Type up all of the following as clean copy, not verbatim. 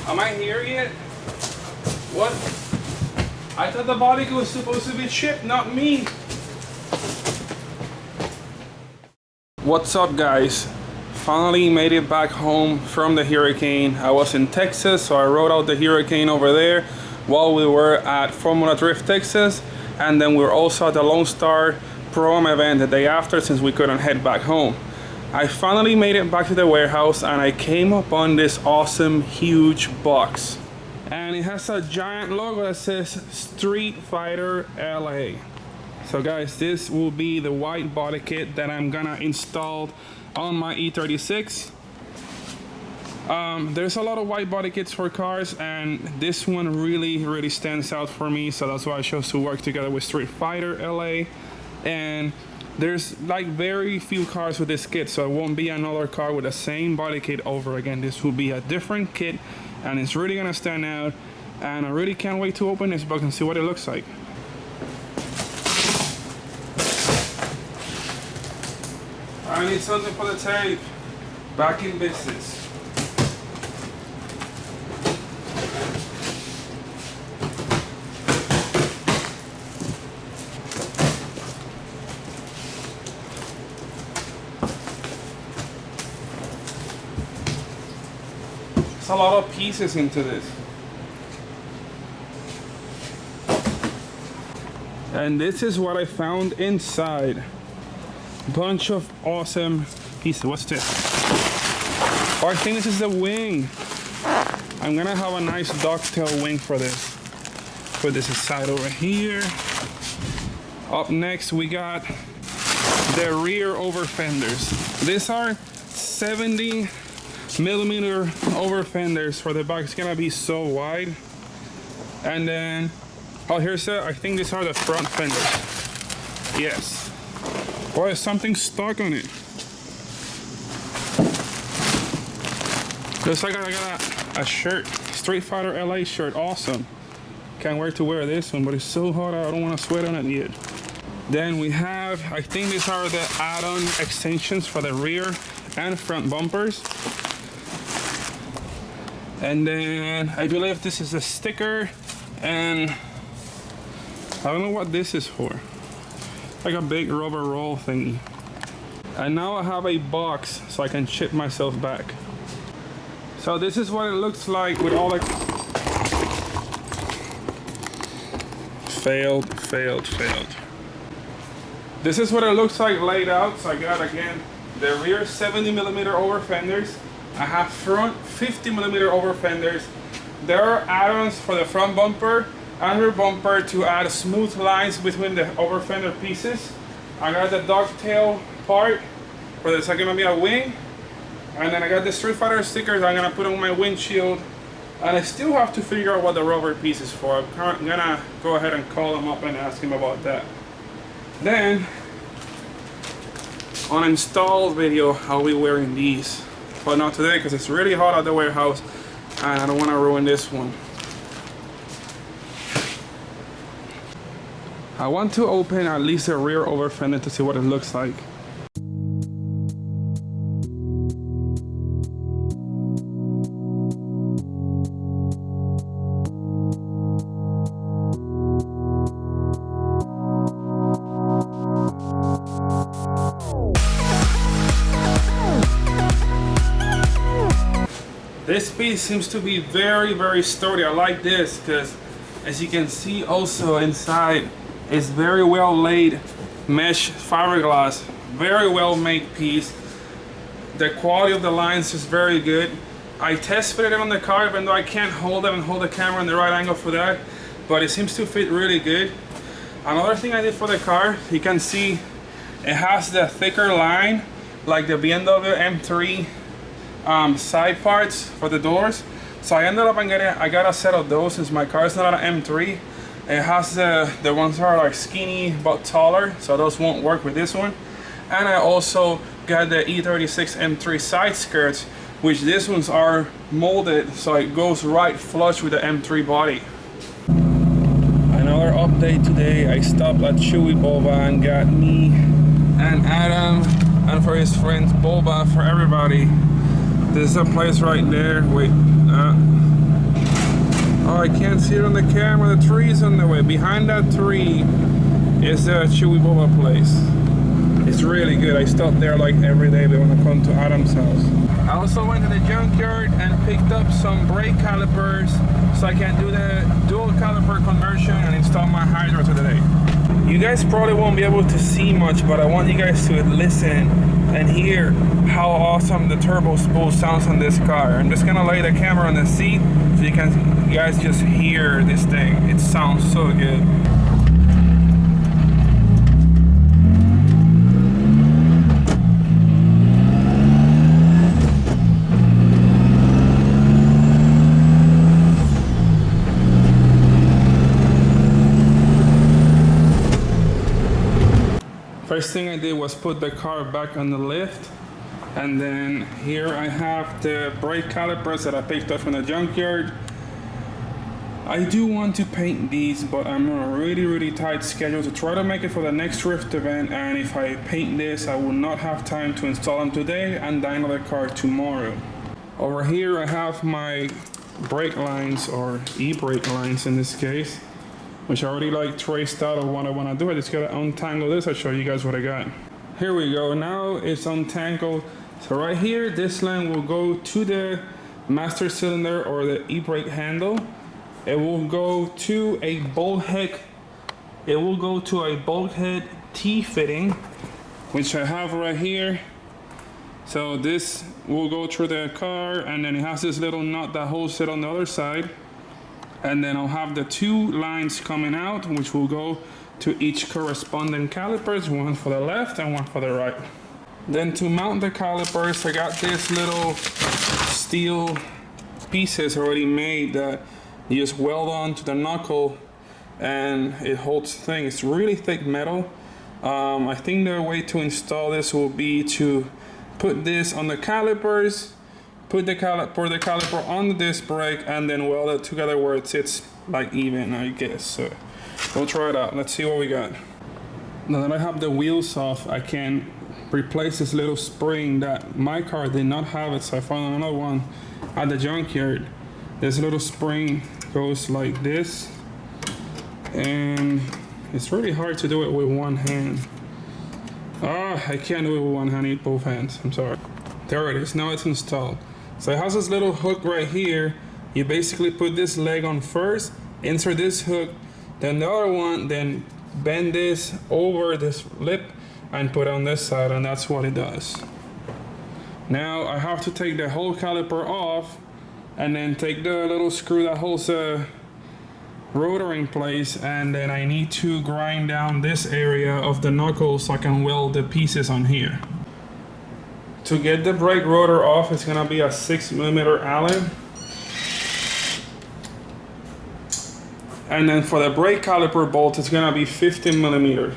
Am I here yet? What? I thought the body was supposed to be shipped, not me. What's up, guys? Finally made it back home from the hurricane. I was in Texas, so I rode out the hurricane over there while we were at Formula Drift Texas, and then we were also at the Lone Star Pro-Am event the day after, since we couldn't head back home. I finally made it back to the warehouse and I came upon this awesome huge box, and it has a giant logo that says Streetfighter LA. So guys, this will be the Widebody kit that I'm gonna install on my E36. There's a lot of Widebody kits for cars, and this one really stands out for me, so that's why I chose to work together with Streetfighter LA. And there's like very few cars with this kit, so it won't be another car with the same body kit over again. This will be a different kit, and it's really gonna stand out, and I really can't wait to open this box and see what it looks like. I need something for the tape. Back in business. There's a lot of pieces into this. And this is what I found inside. Bunch of awesome pieces. What's this? Oh, I think this is the wing. I'm gonna have a nice ducktail wing for this. Put this aside over here. Up next, we got the rear over fenders. These are 70mm over fenders for the back. It's gonna be so wide. And then, oh, here's I think these are the front fenders. Yes. Boy, there's something stuck on it. Looks like I got a shirt, Streetfighter LA shirt, awesome. Can't wait to wear this one, but it's so hot I don't want to sweat on it yet. Then we have, I think these are the add-on extensions for the rear and front bumpers. And then I believe this is a sticker, and I don't know what this is for. Like a big rubber roll thingy. And now I have a box so I can ship myself back. So this is what it looks like with all the failed. This is what it looks like laid out. So I got, again, the rear 70mm over fenders. I have front 50mm over fenders. There are add-ons for the front bumper and rear bumper to add smooth lines between the over fender pieces. I got the ducktail part for this. It's gonna be a wing, and then I got the Streetfighter stickers I'm gonna put on my windshield, and I still have to figure out what the rubber piece is for. I'm gonna go ahead and call him up and ask him about that. Then on install video, I'll be wearing these, but not today because it's really hot at the warehouse and I don't want to ruin this one. I want to open at least the rear over fender to see what it looks like. This piece seems to be very sturdy. I like this because, as you can see also inside, it's very well laid mesh fiberglass, very well made piece. The quality of the lines is very good. I test fitted it on the car, even though I can't hold it and hold the camera in the right angle for that, but it seems to fit really good. Another thing I did for the car, you can see it has the thicker line like the BMW M3 side parts for the doors. So I ended up I got a set of those since my car is not an M3. It has the ones that are like skinny but taller, so those won't work with this one. And I also got the E36 M3 side skirts, which these ones are molded so it goes right flush with the M3 body. Another update today, I stopped at Chewy Boba and got me and Adam, and for his friends Boba for everybody. This is a place right there. Wait, Oh, I can't see it on the camera. The tree is on the way. Behind that tree is the Chewy Boba place. It's really good. I stop there like every day when I come to Adam's house. I also went to the junkyard and picked up some brake calipers so I can do the dual caliper conversion and install my hydro today. You guys probably won't be able to see much, but I want you guys to listen and hear how awesome the turbo spool sounds on this car. I'm just gonna lay the camera on the seat so you guys just hear this thing. It sounds so good. First thing I did was put the car back on the lift, and then here I have the brake calipers that I picked up from the junkyard. I do want to paint these, but I'm on a really tight schedule to try to make it for the next Drift event, and if I paint this I will not have time to install them today and dyno the car tomorrow. Over here I have my brake lines, or e-brake lines in this case, which I already like traced out of what I want to do. I just gotta untangle this. I'll show you guys what I got. Here we go. Now it's untangled. So right here, this line will go to the master cylinder or the e-brake handle. It will go to a bulkhead. It will go to a bulkhead T-fitting, which I have right here. So this will go through the car, and then it has this little nut that holds it on the other side. And then I'll have the two lines coming out, which will go to each corresponding calipers, one for the left and one for the right. Then to mount the calipers, I got this little steel pieces already made that you just weld on to the knuckle and it holds things. It's really thick metal. I think the way to install this will be to put this on the calipers, put the caliper on the disc brake, and then weld it together where it sits like even, I guess. So we'll try it out. Let's see what we got. Now that I have the wheels off, I can replace this little spring that my car did not have it, so I found another one at the junkyard. This little spring goes like this, and it's really hard to do it with one hand. I can't do it with one hand, I need both hands, I'm sorry. There it is, now it's installed. So it has this little hook right here. You basically put this leg on first, insert this hook, then the other one, then bend this over this lip and put it on this side, and that's what it does. Now I have to take the whole caliper off and then take the little screw that holds the rotor in place, and then I need to grind down this area of the knuckle so I can weld the pieces on here. To get the brake rotor off, it's gonna be a 6mm Allen. And then for the brake caliper bolt, it's gonna be 15mm.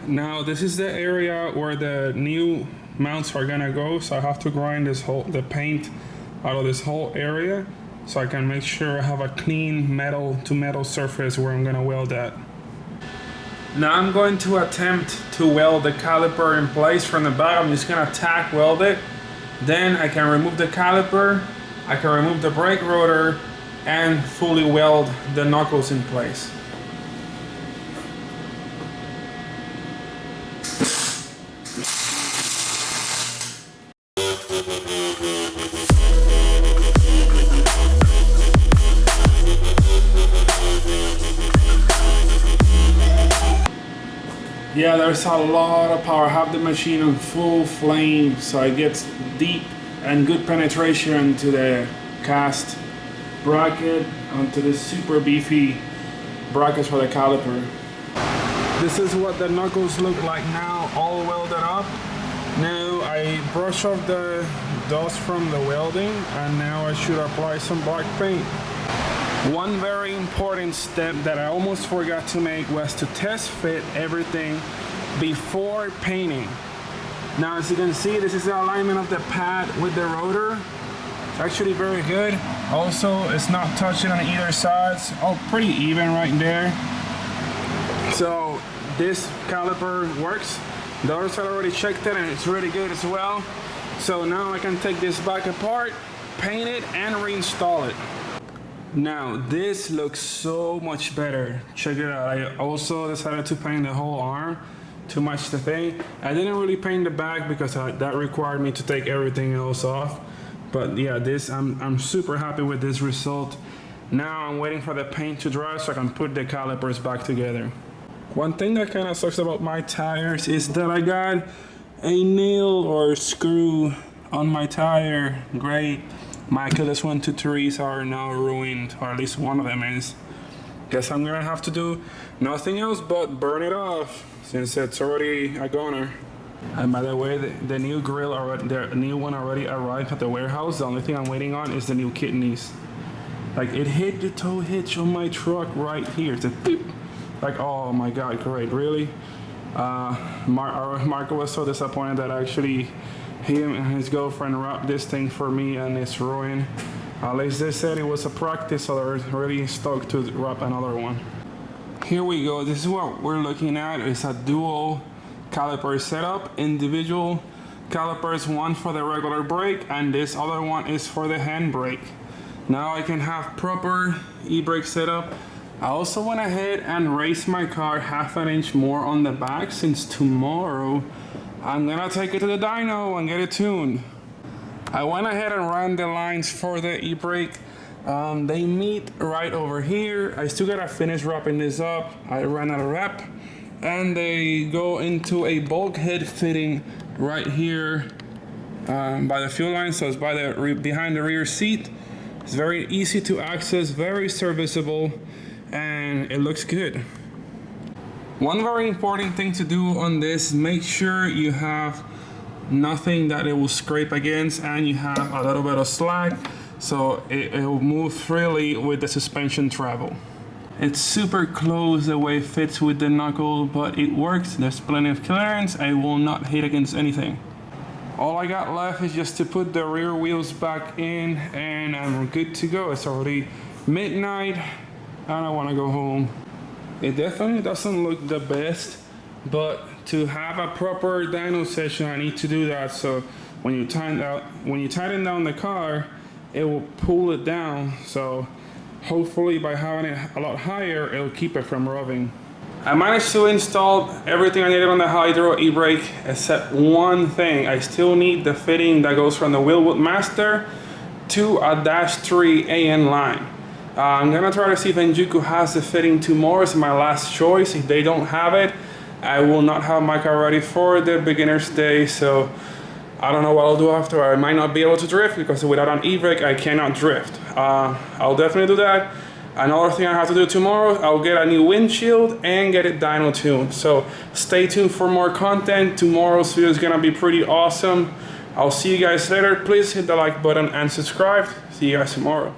Now this is the area where the new mounts are gonna go, so I have to grind the paint out of this whole area so I can make sure I have a clean metal to metal surface where I'm gonna weld that. Now I'm going to attempt to weld the caliper in place from the back. I'm just gonna tack weld it. Then I can remove the caliper, I can remove the brake rotor, and fully weld the knuckles in place. Yeah, there's a lot of power. I have the machine on full flame, so it gets deep and good penetration to the cast bracket onto the super beefy brackets for the caliper. This is what the knuckles look like now, all welded up. Now I brush off the dust from the welding, and now I should apply some black paint. One very important step that I almost forgot to make was to test fit everything before painting. Now, as you can see, this is the alignment of the pad with the rotor. It's actually very good. Also, it's not touching on either sides. Oh, pretty even right there. So this caliper works. The other side already checked it and it's really good as well. So now I can take this back apart, paint it, and reinstall it. Now this looks so much better. Check it out. I also decided to paint the whole arm to match the thing. I didn't really paint the back because that required me to take everything else off. But yeah, I'm super happy with this result. Now I'm waiting for the paint to dry so I can put the calipers back together. One thing that kind of sucks about my tires is that I got a nail or screw on my tire. Great. My Achilles 1, 2, 3s are now ruined, or at least one of them is. Guess I'm gonna have to do nothing else but burn it off since it's already a goner. And by the way, the new grill already, the new one already arrived at the warehouse. The only thing I'm waiting on is the new kidneys. Like, it hit the tow hitch on my truck right here. It's a beep. Like, oh my God, great, really? Marco was so disappointed that actually him and his girlfriend wrapped this thing for me and it's ruined. At least they said it was a practice, so they're really stoked to wrap another one. Here we go. This is what we're looking at. It's a dual caliper setup. Individual calipers, one for the regular brake and this other one is for the hand brake. Now I can have proper e-brake setup. I also went ahead and raised my car 1/2 inch more on the back since tomorrow I'm gonna take it to the dyno and get it tuned. I went ahead and ran the lines for the e-brake. They meet right over here. I still gotta finish wrapping this up. I ran out of wrap and they go into a bulkhead fitting right here by the fuel line. So it's by the behind the rear seat. It's very easy to access, very serviceable, and it looks good. One very important thing to do on this, make sure you have nothing that it will scrape against and you have a little bit of slack so it will move freely with the suspension travel. It's super close the way it fits with the knuckle, but it works. There's plenty of clearance. I will not hit against anything. All I got left is just to put the rear wheels back in and I'm good to go. It's already midnight and I want to go home. It definitely doesn't look the best, but to have a proper dyno session, I need to do that. So when you tighten down the car, it will pull it down. So hopefully by having it a lot higher, it'll keep it from rubbing. I managed to install everything I needed on the Hydro e-brake except one thing. I still need the fitting that goes from the Wheelwood Master to a -3 AN line. I'm gonna try to see if Enjuku has the fitting tomorrow. It's my last choice. If they don't have it, I will not have my car ready for the beginner's day. So I don't know what I'll do after. I might not be able to drift because without an e-brake, I cannot drift. I'll definitely do that. Another thing I have to do tomorrow, I'll get a new windshield and get it dyno tuned. So stay tuned for more content. Tomorrow's video is gonna be pretty awesome. I'll see you guys later. Please hit the like button and subscribe. See you guys tomorrow.